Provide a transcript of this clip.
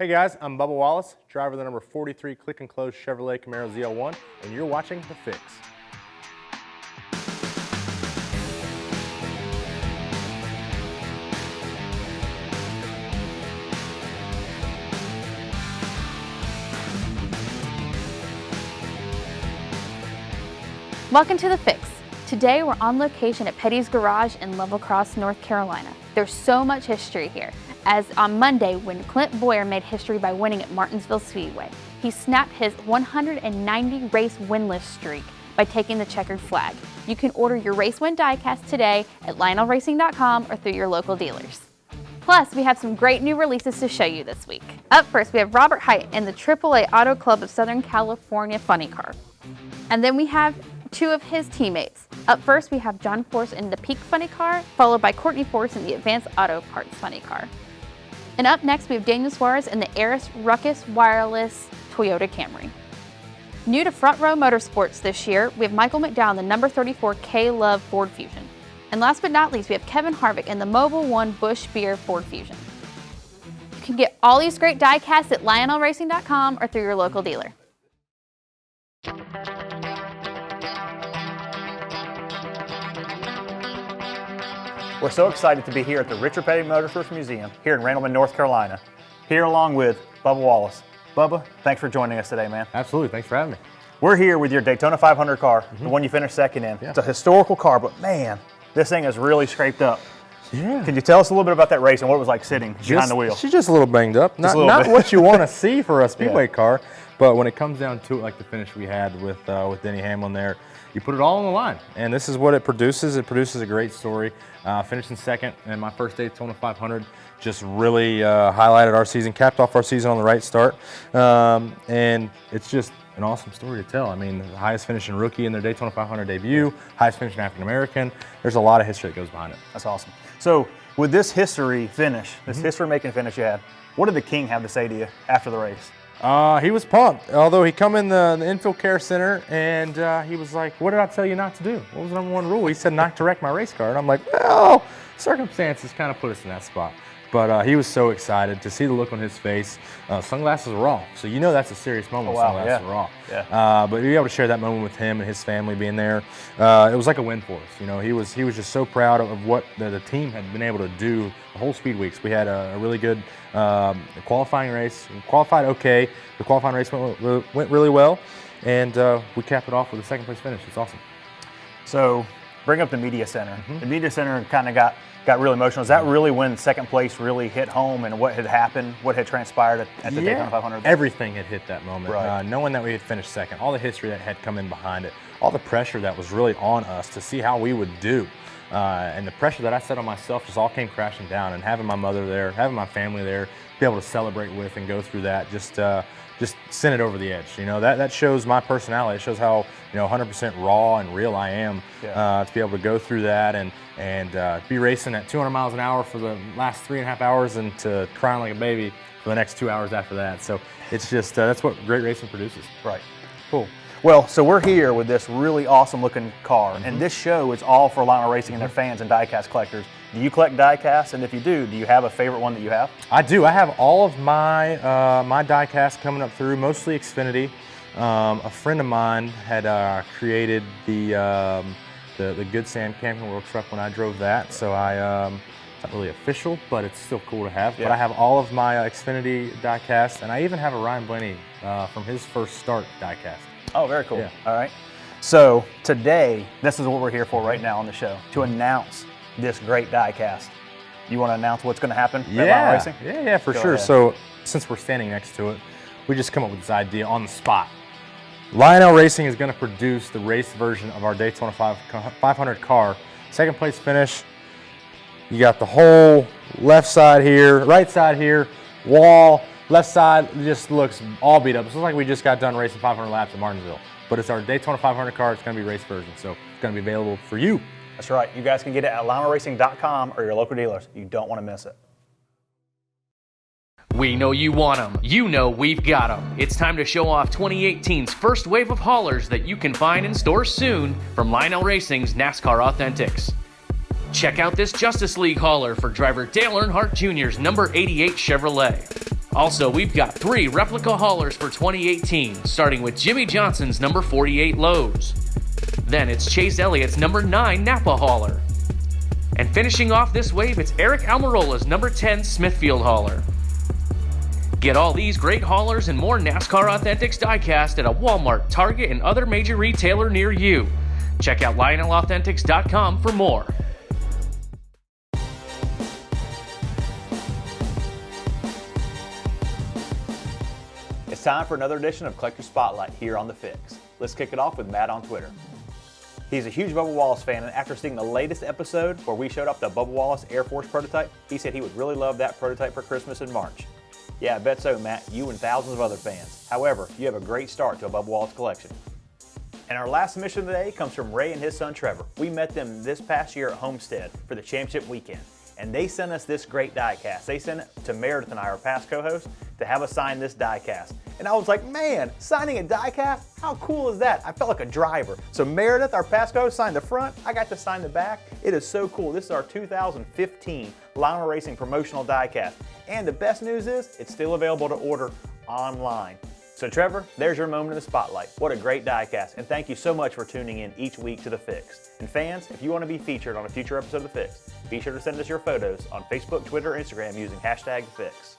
Hey guys, I'm Bubba Wallace, driver of the number 43 Click and Close Chevrolet Camaro ZL1, and you're watching The Fix. Welcome to The Fix. Today we're on location at Petty's Garage in Level Cross, North Carolina. There's so much history here, as on Monday when Clint Boyer made history by winning at Martinsville Speedway. He snapped his 190 race winless streak by taking the checkered flag. You can order your race win diecast today at lionelracing.com or through your local dealers. Plus, we have some great new releases to show you this week. Up first, we have Robert Hight in the AAA Auto Club of Southern California funny car. And then we have two of his teammates. Up first, we have John Force in the Peak funny car, followed by Courtney Force in the Advanced Auto Parts funny car. And up next, we have Daniel Suarez in the Aris Ruckus Wireless Toyota Camry. New to Front Row Motorsports this year, we have Michael McDowell in the number 34 K-Love Ford Fusion. And last but not least, we have Kevin Harvick in the Mobil 1 Busch Beer Ford Fusion. You can get all these great diecasts at lionelracing.com or through your local dealer. We're so excited to be here at the Richard Petty Motorsports Museum here in Randleman, North Carolina, here along with Bubba Wallace. Bubba, thanks for joining us today, man. Absolutely, thanks for having me. We're here with your Daytona 500 car, the one you finished second in. Yeah. It's a historical car, but man, this thing is really scraped up. Yeah. Can you tell us a little bit about that race and what it was like sitting behind the wheel? She's just a little banged up. Not what you want to see for a speedway car, but when it comes down to it, like the finish we had with Denny Hamlin there, you put it all on the line, and this is what it produces. It produces a great story. Finishing second in my first Daytona 500 just really highlighted our season, capped off our season on the right start, and it's just an awesome story to tell. I mean, the highest finishing rookie in their Daytona 500 debut, highest finishing African American. There's a lot of history that goes behind it. That's awesome. So with this history finish, this history-making finish you had, what did the King have to say to you after the race? He was pumped, although he come in the infield care center and he was like, what did I tell you not to do? What was the number one rule? He said not to wreck my race car. And I'm like, well, circumstances kind of put us in that spot. But he was so excited to see the look on his face. Sunglasses were off, so you know that's a serious moment. Oh, wow. Sunglasses were off. Yeah. But to be able to share that moment with him and his family being there, it was like a win for us. You know, he was just so proud of what the team had been able to do the whole speed weeks. We had a really good qualifying race. We qualified okay. The qualifying race went really well, and we capped it off with a second place finish. It's awesome. So bring up the media center. The media center kind of got really emotional. Is that really when second place really hit home and what had happened, what had transpired at the Daytona 500? Everything had hit that moment. Right. Knowing that we had finished second, all the history that had come in behind it, all the pressure that was really on us to see how we would do. And the pressure that I set on myself just all came crashing down, and having my mother there, having my family there, be able to celebrate with and go through that, just sent it over the edge. You know, that shows my personality. It shows how, 100% raw and real I am to be able to go through that and be racing at 200 miles an hour for the last 3.5 hours and to crying like a baby for the next 2 hours after that. So it's just, that's what great racing produces. Right. Cool. Well, so we're here with this really awesome looking car, and this show is all for Lionel Racing and their fans and diecast collectors. Do you collect diecasts? And if you do you have a favorite one that you have? I do. I have all of my my diecasts coming up through, mostly Xfinity. A friend of mine had created the Good Sam Camping World truck when I drove that, so it's not really official, but it's still cool to have. Yeah. But I have all of my Xfinity diecasts, and I even have a Ryan Blaney from his first start diecast. Oh, very cool. Yeah. All right. So today, this is what we're here for right now on the show, to announce this great diecast. You want to announce what's going to happen at Lionel Racing? Yeah, for sure. Ahead. So since we're standing next to it, we just come up with this idea on the spot. Lionel Racing is going to produce the race version of our Daytona 500 car. Second place finish. You got the whole left side here, right side here, wall. Left side just looks all beat up. It looks like we just got done racing 500 laps at Martinsville. But it's our Daytona 500 car. It's going to be race version, so it's going to be available for you. That's right. You guys can get it at lionelracing.com or your local dealers. You don't want to miss it. We know you want them. You know we've got them. It's time to show off 2018's first wave of haulers that you can find in stores soon from Lionel Racing's NASCAR Authentics. Check out this Justice League hauler for driver Dale Earnhardt Jr.'s number 88 Chevrolet. Also, we've got 3 replica haulers for 2018, starting with Jimmy Johnson's number 48 Lowe's. Then it's Chase Elliott's number 9 Napa hauler. And finishing off this wave, it's Eric Almirola's number 10 Smithfield hauler. Get all these great haulers and more NASCAR Authentics diecast at a Walmart, Target, and other major retailer near you. Check out LionelAuthentics.com for more. It's time for another edition of Collector Spotlight here on The Fix. Let's kick it off with Matt on Twitter. He's a huge Bubba Wallace fan, and after seeing the latest episode where we showed off the Bubba Wallace Air Force prototype, he said he would really love that prototype for Christmas in March. Yeah, I bet so, Matt, you and thousands of other fans. However, you have a great start to a Bubba Wallace collection. And our last submission of the day comes from Ray and his son Trevor. We met them this past year at Homestead for the championship weekend, and they sent us this great diecast. They sent it to Meredith and I, our past co-host, to have us sign this diecast. And I was like, man, signing a diecast? How cool is that? I felt like a driver. So Meredith, our past co-host, signed the front. I got to sign the back. It is so cool. This is our 2015 Lionel Racing promotional diecast. And the best news is it's still available to order online. So Trevor, there's your moment in the spotlight. What a great diecast. And thank you so much for tuning in each week to The Fix. And fans, if you want to be featured on a future episode of The Fix, be sure to send us your photos on Facebook, Twitter, or Instagram using #TheFix.